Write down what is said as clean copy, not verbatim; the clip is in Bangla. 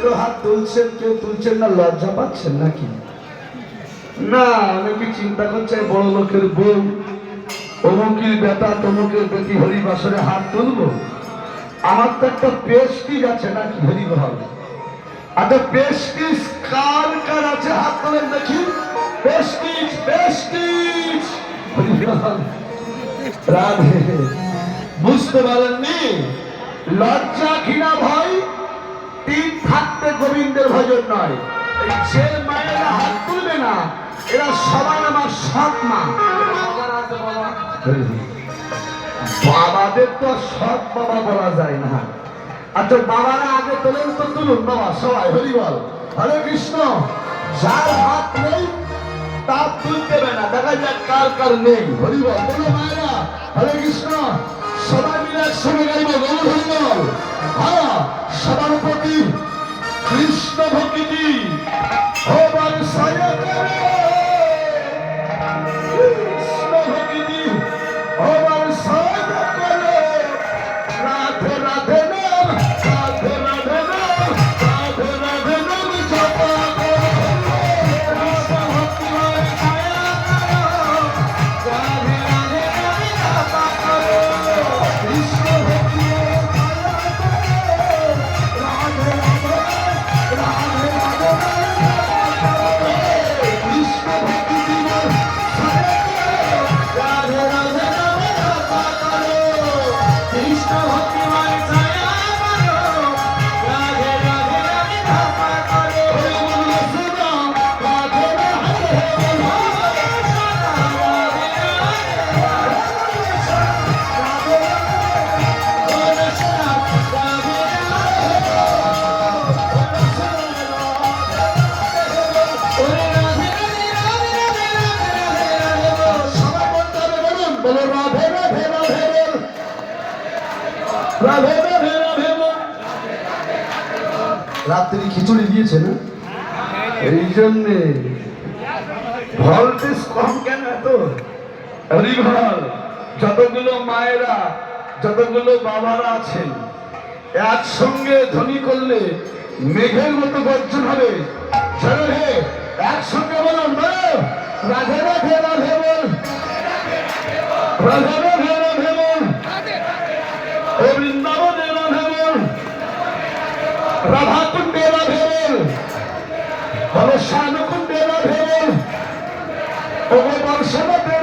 কেউ হাত তুলছেন, কেউ তুলছেন না, লজ্জা পাচ্ছেন নাকি? না, অনেকে চিন্তা করছে বড় লোকের বউ, অমুকের বেটা তমুকের বেটি হরিবাসরে হাত তুলবো। আমার তো একটা পেস্টিজ আছে নাকি হরিবল? আচ্ছা পেস্টিজ কার কার আছে হাত তোলেন দেখি। পেস্টিজ পেস্টিজ রাধে, বুঝতে পারেননি? লজ্জা ঘৃণা ভয় তিন থাকতে গোবিন্দের ভজন নয়। যে মায়েরা হাত তুলবে না এরা সবাই আমার সৎ মা। বাবাদের তো সৎ বাবা বলা যায় না। আচ্ছা বাবারা আগে তোলেন তো, তুলুন বাবা সবাই হরি বল, হরে কৃষ্ণ। যার হাত নেই তা তুলতে হবে না, দেখা যাক কার কার নেই। হরি বল, বলো মায়েরা হরে কৃষ্ণ। সবাই মিলে একসঙ্গে গাইব গৌর হরি বল। হ্যাঁ, সবার প্রতি কৃষ্ণ ভক্তি হবার সায়া করে, কৃষ্ণ ভক্তি হবার সায়া করে। রাধে রাধে নাম, রাধে রাধে নাম, রাধে রাধে নাম জপা করো। কৃষ্ণ ভক্তি হবার সায়া করো, রাধে রাধে নাম জপা করো। কৃষ্ণ ভক্তি হবার সায়া করো, রাধে রাধে রাত্রি খিচুড়ি দিয়েছে না, এই জন্যে ভোল্টেজ কম কেন এত? হরিবল, যতগুলো মায়েরা যতগুলো বাবারা আছেন একসঙ্গে ধ্বনি করলে মেঘের মতো গর্জন হবে। চলো হে একসঙ্গে বলুন, রাধে রাধে রাধে বল, রাধে রাধে রাধে বল, ও বৃন্দাবনে রাধে বল, রাধা কুণ্ডে রাধে বল, বলো শ্যাম কুণ্ডে রাধে বল, ও বর্ষণতে